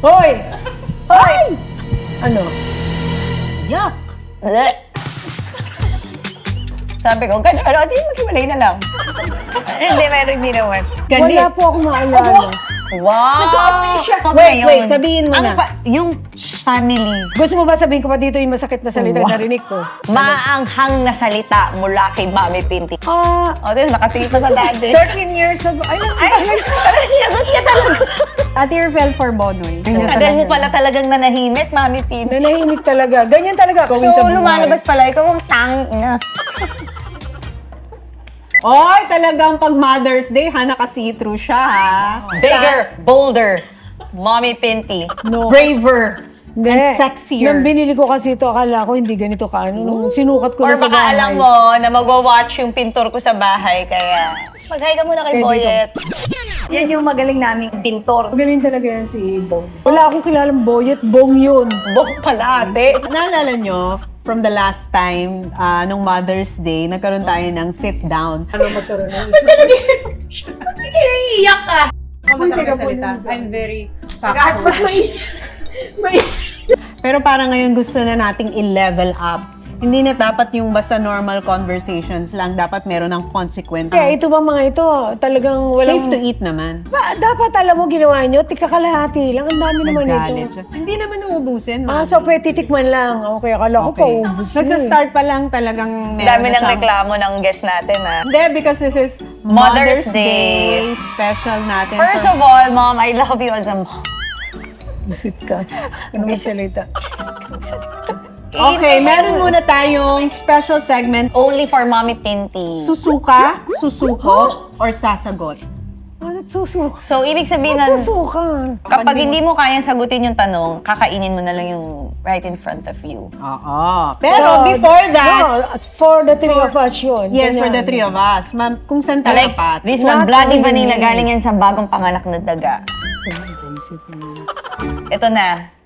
Hoy! Hoy! Ano? Yak! Sabi ko, gano'n, di maghiwalay na lang. Hindi, meron din naman. Wala po akong maalala. Wow! Wait, sabihin mo na. Yung family. Gusto mo ba sabihin ko pa dito yung masakit na salita na narinig ko? Maanghang na salita mula kay Mami Pinti. Ah, O, di, nakatingin pa sa daddy. 13 years ago. Ay, Talaga sinagot niya talaga. Ate Irfel for Bonoy. Tagal mo pala talagang nanahimik, Mami Pinti. nanahimik talaga. Ganyan talaga. So, lumalabas pala, ikaw ang tangina. Oy, talagang pag Mother's Day, naka-see-through siya, ha? Bigger, bolder, Mommy Pinti. No. Braver. Hindi. And sexier. Nung binili ko kasi ito, akala ko hindi ganito kaano. Nung sinukat ko Or na sa baka bahay. alam mo na magwa-watch yung pintor ko sa bahay, kaya mag-hi ka muna kay Boyet. Yan yung magaling naming pintor. Magaling talaga yan si Bong. Wala akong kilalang Boyet, Bong yun. Bong pala, ate. Naalala nyo, from the last time, nung Mother's Day, nagkaroon tayo ng sit-down. Ano magkaroon ng Iiyak ka. I'm very factual. Pero parang ngayon gusto na nating i-level up. Hindi na dapat yung basta normal conversations lang. Dapat meron ng consequence. Kaya ito ba mga ito, talagang walang... Safe to eat naman. Dapat alam mo ginawa nyo, tika kalahati lang. Ang dami naman Naggalit ito. siya. Hindi naman uubusin, So pwede titikman lang. Okay, akala ko pa ubus na eh. Nagsa-start pa lang talagang meron Dami na ng siyang- reklamo ng guest natin, ha? Hindi, because this is Mother's Day. Special natin. First of all, Mom, I love you as a mom. Bisit ka. Ano may salita? Okay, meron muna tayong special segment. Only for Mommy Pinti. Susuka, susuko, or sasagot. Ano susuka? So, ibig sabihin nun, Susuka. kapag hindi mo kayang sagutin yung tanong, kakainin mo na lang yung right in front of you. Oo. Pero before that, No, for the three of us yun. yes, for the Ganyan. three of us, ma'am, kung saan Like, talapat. this one, Not Bloody only Vanilla, me. galing yan sa bagong panganak na daga. Ito na.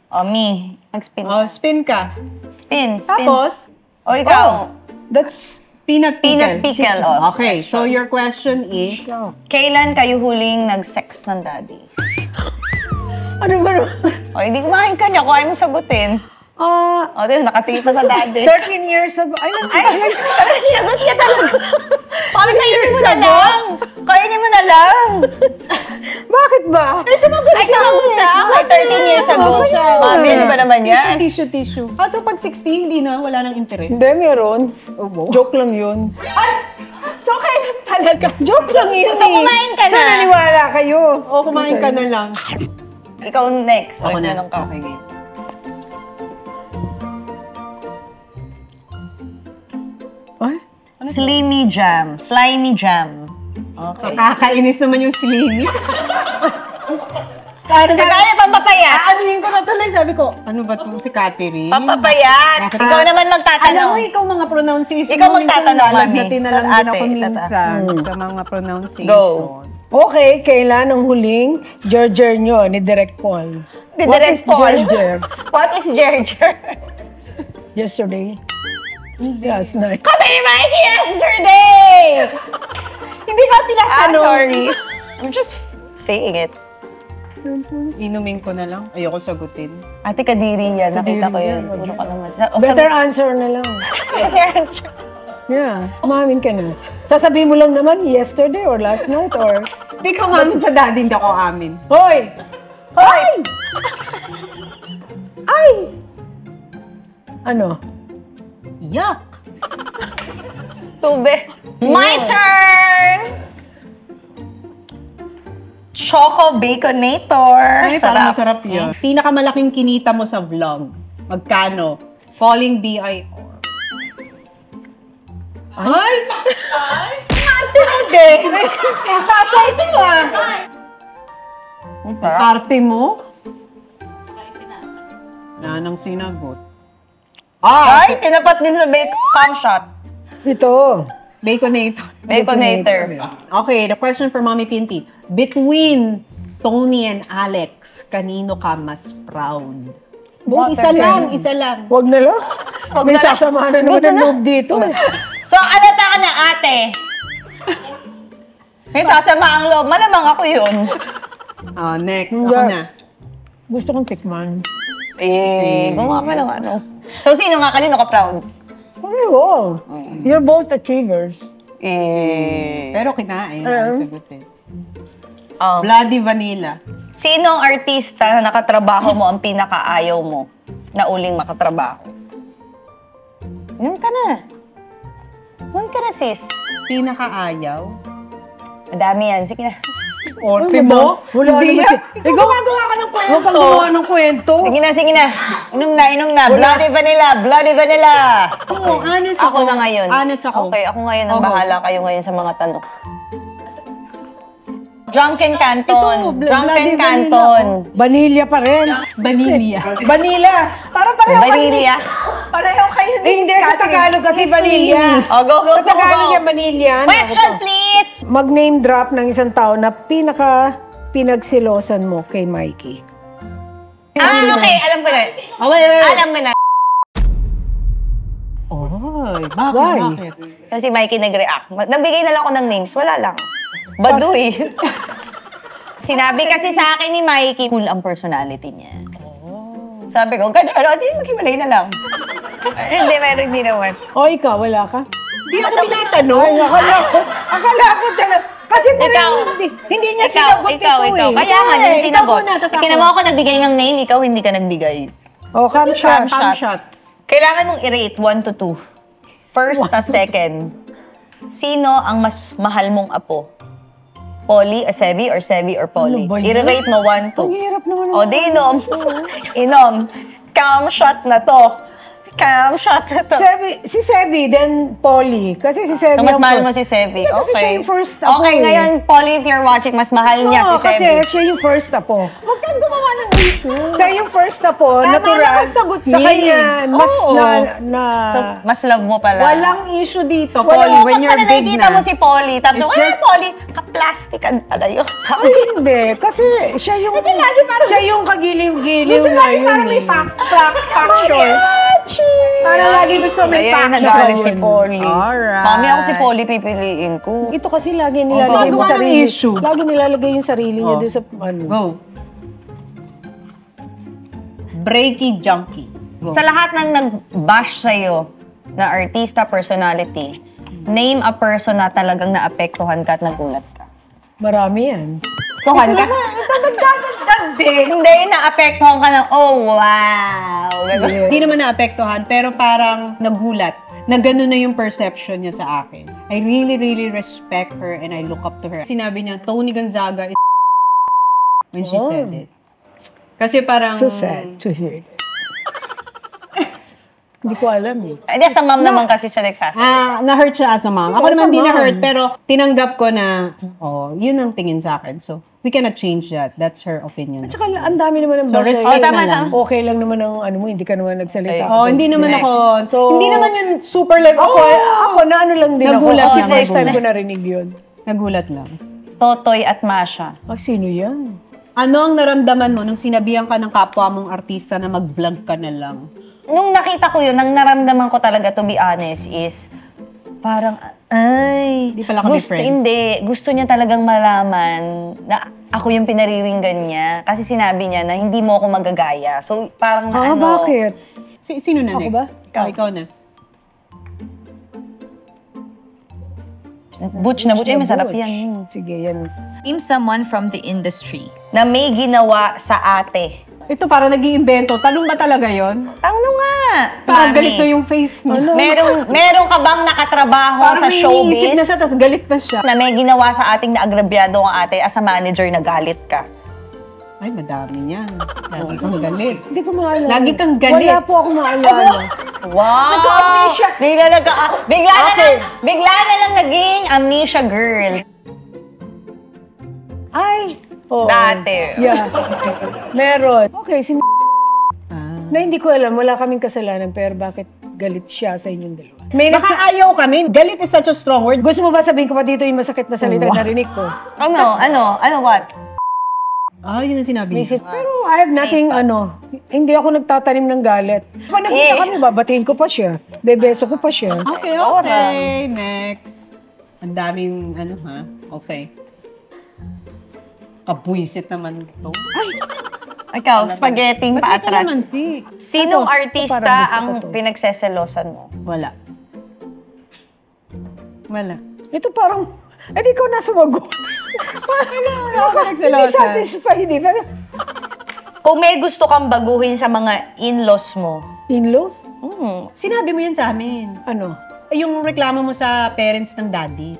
O, me. Mag-spin. Oh, spin ka. Spin, spin. Tapos, O, ikaw. That's... peanut pickle. Peanut pickle. O, Okay, so your question is, Kailan kayo huling nag-sex ng daddy? Ano ba? O, hindi kumain ka niya. Kung ayaw mo sagutin. O, di, nakatingin pa sa daddy. 13 years ago. Ay, Talaga sinagot niya talaga. Kami, kainin mo na lang. Kainin mo na lang. bakit ba? Sumagot siya. Kay 13 years ago. Mami, ano ba naman yan? tissue. Kaso pag 60, hindi na, wala nang interest. Hindi, meron. Joke lang yun. So, kailan talaga? Joke lang yun. So, kumain ka na. So, naniwala kayo. O, kumain ka na lang. Ikaw next. Ako na. Tanong ka. Okay, game. Ay? Slimy jam. Slimy jam. Okay. Kakainis naman yung slimy. Kaya pampapayat. Aanuhin ko na tuloy. Sabi ko, ano ba itong si Catherine? Pampapayat. Ikaw naman Alam mo, magtatanong. ikaw mga pronunciation. Ikaw magtatanong, Mami. Nalagnatin na lang din Ate, ako minsan tata. sa mga pronunciation. Go. Okay, kailan ang huling Gerger nyo ni Direk Paul? Ni What Direk is Paul? Gerger? What is Gerger? Yesterday? Last night. Kami ni Mikey yesterday! Hindi ka tinatanong. Sorry. I'm just saying it. Inumin ko na lang. Ayoko sagutin. Ate Kadiri yan. Nakita ko yun. yan. Puro ka naman. Better answer na lang. Better answer. Yeah, umamin ka na. Sasabihin mo lang naman, yesterday or last night or... Hindi ka mamin sa daddy, hindi ako amin. Hoy! Hoy! Ay! Ano? Yuck! Tube. My turn! Choco Baconator. Ay, parang masarap yun. Pinakamalaking kinita mo sa vlog. Magkano? Calling BIR. Ay! Arte mo din! Kakasay mo ah! Arte mo? Wala nang sinagot. Ay, tinapat din sa cam shot. Ito. Baconator. Baconator. Okay, the question for Mommy Pinti. Between Tony and Alex, kanino ka mas proud? Isa lang, isa lang. Huwag na lang. May na lang. sasama na naman Gusto ng na. loob dito. So, alata ka na, ate. May sasama ang loob. Malamang ako yun. Oh, next. Ako na. Gusto kong tikman. Gumawa ka ng ano. So, sino nga? Kanino ka proud? Oh, you're both achievers. Pero kinain. Ang sagot eh. Bloody Vanilla. Sino ang artista na nakatrabaho mo ang pinakaayaw mo na uling makatrabaho? Inom ka na. Inom ka na, sis. Pinakaayaw? Madami yan. Sige na. Orpe mo? Wala Hindi naman yan. Ikaw gumagawa ka ng kwento. Huwag kang gumawa ng kwento. Sige na, sige na. Inom na. Bloody vanilla, bloody vanilla. Oo, honest Ako na ngayon. Honest ako. Okay, ako ngayon ang Okay. bahala. Kayo ngayon sa mga tanong. Drunken Canton. Ito, Drunken Bloody Canton. Vanilla pa rin. Vanilla. Vanilla. Para pareho Vanilla. Pareho kayo Eh, hindi, sa Tagalog kasi vanilla. Oh, go. Sa Tagalog yung vanilla. Question, please. Mag-name drop ng isang tao na pinagsilosan mo kay Mikey. Okay. Alam ko na. Wait. Alam ko na. Oy, Why? bakit? Kasi Mikey nag-react. Nagbigay na lang ako ng names. Wala lang. Baduy. Sinabi kasi sa akin ni Mikey, cool ang personality niya. Sabi ko, gano'n, di maghiwalay na lang. Hindi, pero hindi naman. O, ikaw, wala ka? Di ako tinatanong. Ay, akala ko talaga. Kasi hindi niya sinagot ito eh. Kaya nga, Ikaw hindi sinagot. muna, tas ako. Tingnan mo ako nagbigay ng name, ikaw hindi ka nagbigay. O, cam shot. Cam shot. Kailangan mong i-rate 1 to 2. First to second. Sino ang mas mahal mong apo? Polly, Sevi, or Sevi, or Polly? Ano ba yan? I-rate mo 1, 2. Ang hirap naman. O, di inom. Inom. Cam shot na to. Cam shot na to. Si Sevi, then Polly. Kasi si Sevi So, mas ang mahal mo first. si Sevi. Hindi, kasi Okay. siya yung first apo Okay, eh. ngayon, Polly, if you're watching, mas mahal niya si Oo, Sevi. kasi siya yung first apo. Huwag kang gumawa ng issue. Siya yung first apo, Tama natural. naman sagot Sa niya kanya, eh. mas Oo. na... So, mas love mo pala. Walang issue dito, Polly, Polly, when you're pag big nakikita na. mo si Polly, tapos, It's just- Polly, ka-plastikan pala yun. Ay, hindi. Kasi siya yung... lagi parang siya yung kagiliw-giliw Gusto na lagi yun parang may eh. factor. Parang lagi gusto may Ayan, factor. nagalit si Polly. Alright. Mami, ako si Polly pipiliin ko. Ito kasi lagi nilalagay Gagawa mo ng sarili. issue. Lagi nilalagay yung sarili niya Oh. doon sa ano. Go. Breaky junkie. Go. Sa lahat ng nag-bash sa'yo na artista personality, name a person na talagang naapektuhan ka at nagulat ka. Marami yan. Tuhan ka? Hindi, naapektuhan ka ng, oh, wow. Ganun. Hindi naman naapektuhan, pero parang nagulat na gano'n na yung perception niya sa akin. I really, really respect her and I look up to her. Sinabi niya, Tony Gonzaga is when she said it. Kasi parang... So sad to hear that. Hindi ko alam eh. Hindi, sa mom naman kasi siya nagsasabi. Na-hurt siya as a mom. Ako As a naman di mom. na-hurt, pero tinanggap ko na, yun ang tingin sa akin. So, we cannot change that. That's her opinion. At saka ang dami naman ng So, basher. respect tama, na lang. tama. Okay lang naman ang ano mo, hindi ka naman Ay. nagsalita. Hindi naman Next. ako, So- hindi naman yun super like, Ako na ano lang din Nagulat ako. Kasi lang. first time Nagulat. ko narinig yun. nagulat lang. Totoy at Masha. Sino yan? Ano ang naramdaman mo nung sinabihan ka ng kapwa mong artista na mag-vlog ka na lang? Nung nakita ko yun, ang naramdaman ko talaga, to be honest, is parang, ay, Di pala kami gusto, friends. hindi. Gusto niya talagang malaman na ako yung pinariringgan niya. Kasi sinabi niya na hindi mo ako magagaya. So, parang Bakit? Sino na Ako next? ba? Ikaw na. Butch na butch. Ay, masarap Butch. yan. Sige, yan. Name someone from the industry na may ginawa sa ate. Ito parang nag-iimbento. Tanong ba talaga yon? Tanong nga. Parang Mami. galit na yung face niya. Meron ka bang nakatrabaho Parang sa showbiz? iniisip na siya, tapos galit na siya. Na may ginawa sa ating naagrabyado ang ate as a manager na galit ka. Ay, madami niyan. Lagi kang galit. Hindi ko maalala. Lagi kang galit. Wala po ako maalala. Wow! Nagka-amnesia. Bigla na lang naging amnesia girl. Ay! Oo. Dati. Yeah. Meron. Okay, Ah. na hindi ko alam, wala kaming kasalanan, pero bakit galit siya sa inyong dalawa? May Baka ayaw kami. Galit is such a strong word. Gusto mo ba sabihin ko pa dito yung masakit na salita na narinig ko? Ano, what? Yun ang sinabi niya. Pero I have nothing, hindi ako nagtatanim ng galit. Kung nakita kami, babatiin ko pa siya. Bebeso ko pa siya. Okay. Next. Ang daming, Okay. Kabwisit naman to. Ay! Ikaw, spaghetti paatras. Kalamansi. Sinong Ito, artista parang gusto ko ang to. pinagseselosan mo? Wala. Wala. Ito parang, di ko na sumagot. Ako Hindi nagselosan. satisfied. Kung may gusto kang baguhin sa mga in-laws mo, In-laws? Sinabi mo yan sa amin. Ano? Yung reklamo mo sa parents ng daddy.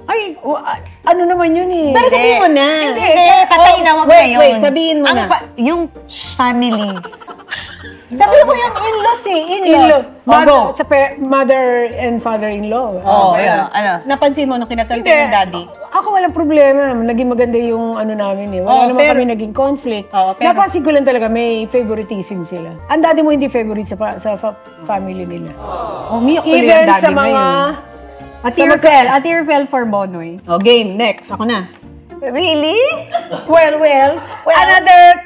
Ay, ano naman yun eh. Pero sabihin mo na. Hindi, patay na, wag na yun. Wait, sabihin mo na. Yung family. Sabihin mo yung in-laws eh. In-laws. Go. Mother and father-in-law. Oh, ayan. Ano? Napansin mo nung kinasal Hindi. kayo ng daddy? Ako walang problema. Naging maganda yung ano namin eh. Wala naman kami naging conflict. Pero- Napansin ko lang talaga may favoritism sila. Ang daddy mo hindi favorite sa family nila. Umiyak tuloy Even ang daddy sa mo mga... Atir fell for Bonoy. Oh, game. Next. Ako na. Really? Well, Well-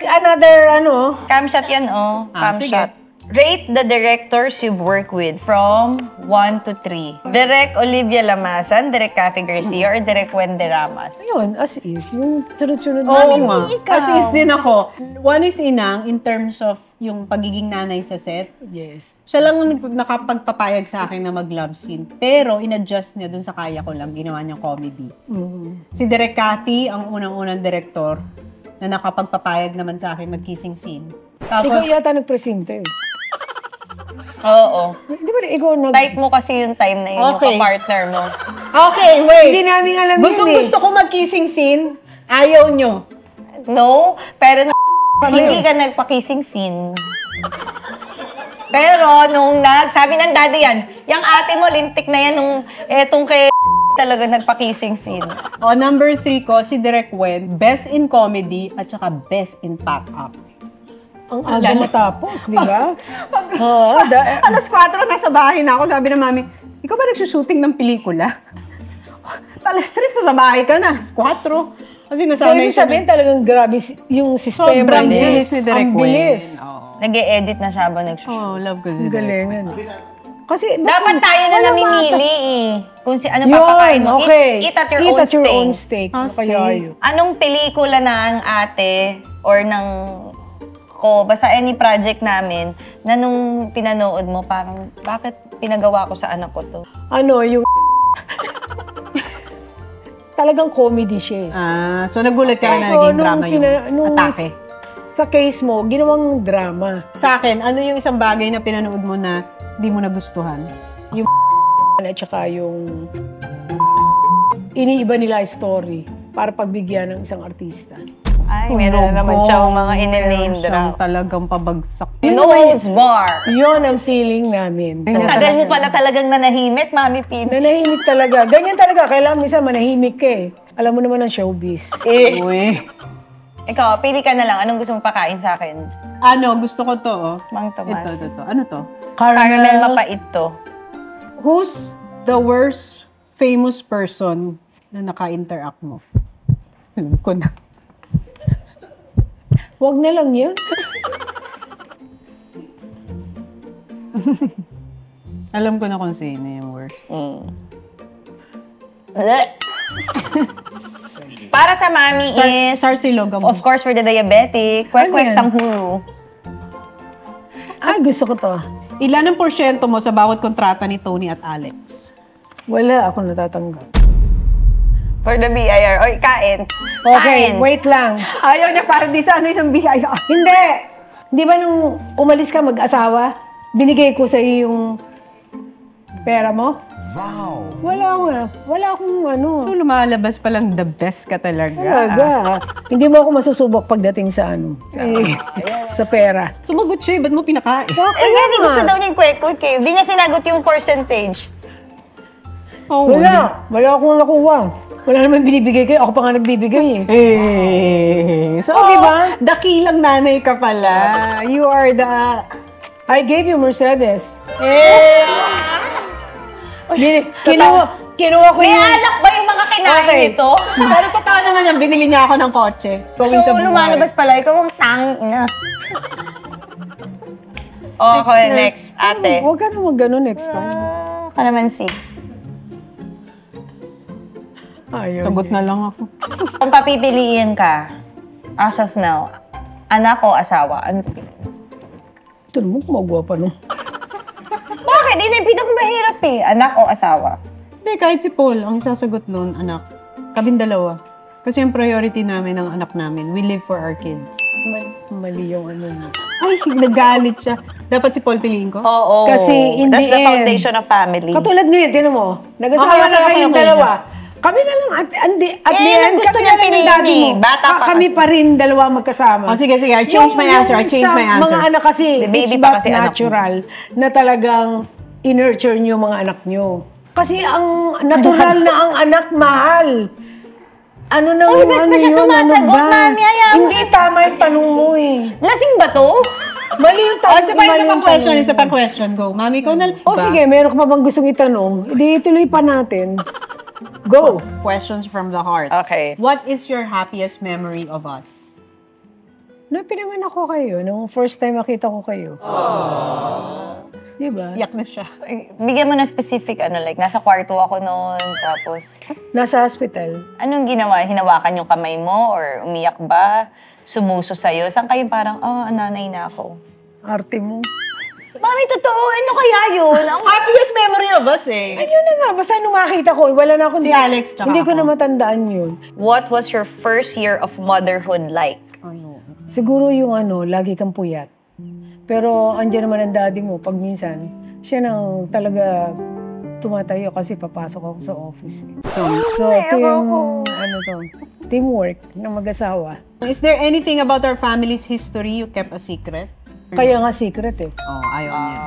another ano. Camshot yan, oh. sige. Camshot. Rate the directors you've worked with from 1 to 3. Direk Olivia Lamasan, Direk Cathy Garcia, or Direk Wendy Ramas? Ayun, as is. Yung sunod-sunod. Oo na- nga. ikaw. As is din ako. One is Inang in terms of yung pagiging nanay sa set. Yes. Siya lang ang nakapagpapayag sa akin na mag-love scene. Pero in-adjust niya dun sa kaya ko lang. Ginawa niyang comedy. Si Direk Cathy, ang unang-unang director na nakapagpapayag naman sa akin mag-kissing scene. Ikaw Tapos, yata nagpresente. Oo. Di ba ikaw Type mo kasi yung time na yun, Okay. yung partner mo. okay, wait. Hindi namin alam yun eh. Gusto ko mag-kissing scene. Ayaw nyo. No, pero hindi ka nagpa-kissing scene. Pero nung sabi ng daddy yan, yung ate mo, lintik na yan nung etong kay talaga nagpa-kissing scene. O, number 3 ko, si Direk Wen, best in comedy at saka best in pack-up. Ang aga matapos, di ba? Alas 4, nasa bahay na ako. Sabi ng mami, ikaw ba nagsushooting ng pelikula? Alas 3, nasa bahay ka na. Alas 4. Kasi So, nasanay ibig sabihin talagang grabe yung sistema Sobrang niya. bilis ni Direk Ang Wen. bilis. Nag-e-edit na siya ba nagsusunod? Oh, love ko si Ang Direk galing. Wen. Ano. Kasi, Dapat tayo na wala namimili eh. Kung ano Yun, papakain mo. okay. Eat at your Eat own at your steak. own steak. Ah, Kaya steak. yun. Anong pelikula na ang ate or ng ko, basta any project namin, na nung pinanood mo, parang, bakit pinagawa ko sa anak ko to? Ano, yung... Talagang comedy siya eh. So nagulat ka na So, naging drama yung atake. Sa case mo, ginawang drama. Sa akin, ano yung isang bagay na pinanood mo na di mo nagustuhan? At saka yung... Iniiba nila yung story para pagbigyan ng isang artista. Ay, meron na naman siyang mga in-name Siyang drop. talagang pabagsak. No holds bar. Yun ang feeling namin. Ang tagal mo pala talagang nanahimik, Mami Pin. Nanahimik talaga. Ganyan talaga. Kailangan minsan manahimik ka eh. Alam mo naman ang showbiz. Uy. Ikaw, pili ka na lang. Anong gusto mong pakain sa akin? Ano, gusto ko to, oh. Mang Tomas. Ito. Ano to? Caramel mapait to. Who's the worst famous person na naka-interact mo? Alam ko na. Huwag na lang yun. Alam ko na kung sino yung worst. Para sa Mami is, Sarsilog ang of course, for the diabetic, kwek-kwek yan? tanghulu. Ay, gusto ko to. Ilan ang porsyento mo sa bawat kontrata ni Tony at Alex? Wala ako natatanggap. For the BIR. Oy, kain. Okay, Kain. wait lang. Ayaw niya para di sa ano yung BIR. Hindi! Di ba nung umalis ka mag-asawa, binigay ko sa iyo yung pera mo? Wow! Wala akong ano. So lumalabas palang the best ka talaga. Talaga. Hindi mo ako masusubok pagdating sa ano. Sa pera. Sumagot siya, ba't mo pinakain? Eh, kasi gusto daw niya yung kwek-kwek eh. Hindi niya sinagot yung percentage. Oh, Wala akong nakuha. Wala naman binibigay kayo. Ako pa nga nagbibigay eh. So, di ba? Dakilang nanay ka pala. You are the... I gave you Mercedes. Kinuha ko May yung... alak ba yung mga kinain Okay. nito? Pero totoo naman yan, binili niya ako ng kotse. Going sa So, buhay. lumalabas pala. Ikaw ang tanging ina. Okay, next. Ate. Huwag ka na mag-ano next time. Kalamansi. Ayaw Sagot niya. na lang ako. Kung papipiliin ka, as of now, Anak o asawa? Ano? Ito naman, kumagwapa no. Bakit? Hindi, pinakamahirap eh. Anak o asawa? Hindi, kahit si Paul, ang isasagot nun, anak. Kaming dalawa. Kasi ang priority namin ng anak namin, we live for our kids. Mali yung ano mo. Ay, nagalit siya. Dapat si Paul piliin ko? Oo. Kasi in That's the the end, foundation of family. Katulad ngayon, tinan mo. Nag-asawa Okay, na kayong okay. dalawa. Kami na lang, at the Yan end, ang gusto kami niya na lang ng piliin daddy eh. mo. Bata pa Kami kasi. pa rin dalawa magkasama. Oh, sige. I change my answer. Sa mga anak kasi, The baby it's pa not kasi anak mo. natural na talagang in-nurture nyo mga anak nyo. Kasi ang natural na ang anak mahal. Ano nang Uy, ba't ba siya sumasagot, Mami? Hayaan mo Hindi tama yung tanong mo eh. Lasing ba to? Mali yung tanong. Isa pang question. Go. Mami, ikaw na. O sige, meron ka pa bang gustong itanong? Hindi, ituloy pa natin. Go. Questions from the heart. Okay. What is your happiest memory of us? Nung pinanganak ko kayo, nung first time makita ko kayo. Diba? Yak na siya. Bigyan mo na specific, like, nasa kwarto ako noon, tapos, Nasa hospital. anong ginawa? Hinawakan yung kamay mo, or umiyak ba? Sumuso sa'yo? Saan kayo parang, nanay na ako? Arte mo. Mami, totoo, ano kaya yun? Happiest memory of us eh. Ayun na nga, basta nung makita ko, wala na akong... Si Alex, tsaka Hindi ko ako. na matandaan yun. What was your first year of motherhood like? Ano? Siguro yung lagi kang puyat. Pero andyan naman ang daddy mo, pag minsan, siya nang talaga tumatayo kasi papasok ako sa office. So teamwork ng mag-asawa. Is there anything about our family's history you kept a secret? Kaya nga secret eh. Oh, ayaw niya.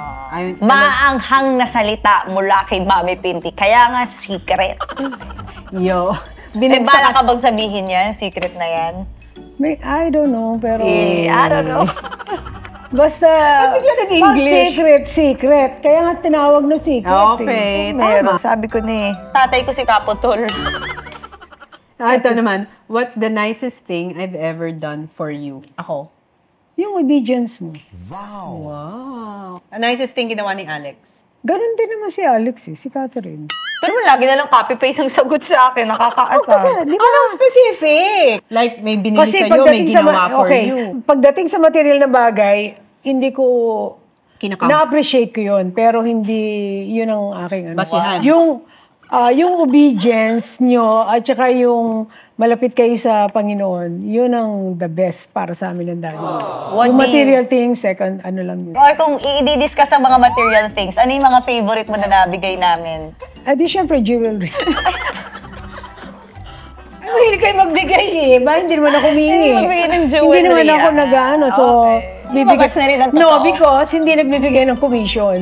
Maanghang na salita mula kay Mami Pinti, kaya nga secret. Yo. May bala ka bang sabihin yan? Secret na yan? I don't know, pero... I don't know. Basta, bigla nag-English? pag secret. Kaya nga tinawag na secret Okay, eh. tama. Sabi ko na eh. Tatay ko si Kapotol. Ito naman, what's the nicest thing I've ever done for you? Ako. Yung obedience mo. Wow. The nicest thing ginawa ni Alex. Ganon din naman si Alex eh, si Catherine. Pero lagi na lang copy-paste ang sagot sa akin. Nakakaasar. Di ba? Anong specific? Like, may binili Kasi sa'yo, may pagdating sa ginawa for you. Pagdating sa material na bagay, hindi ko Kinakam. na-appreciate ko yun, pero hindi yun ang aking Basihan. Yung obedience nyo at saka yung malapit kayo sa Panginoon, yun ang the best para sa amin ng daddy. What Yung do you- material things, second, lang yun. Or kung i-discuss ang mga material things, ano yung mga favorite mo na nabigay namin? At di syempre, jewelry. Ay, mahilig kayo magbigay eh. Ba, hindi naman ako humingi. Hindi magbigay ng jewelry, Hindi naman ako nag-ano. So, Lumabas na rin ang totoo. No, because hindi nagbibigay ng commission.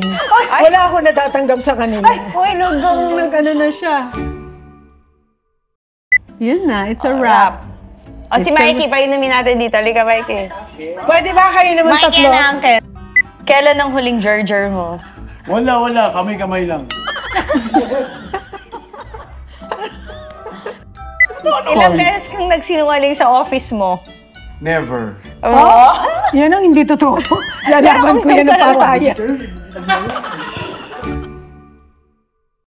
Wala ako natatanggap sa kanila. Uy, nag-ano na siya. Yun na, it's a wrap. O si Mikey, painumin natin dito. Halika, Mikey. Pwede ba kayo naman Mikey tatlo? and Uncle. Kailan ang huling Gerger mo? Wala. Kamay lang. Ilang beses kang nagsinungaling sa office mo? Never. Yan ang hindi totoo. Lalaban ko yan ng patayan.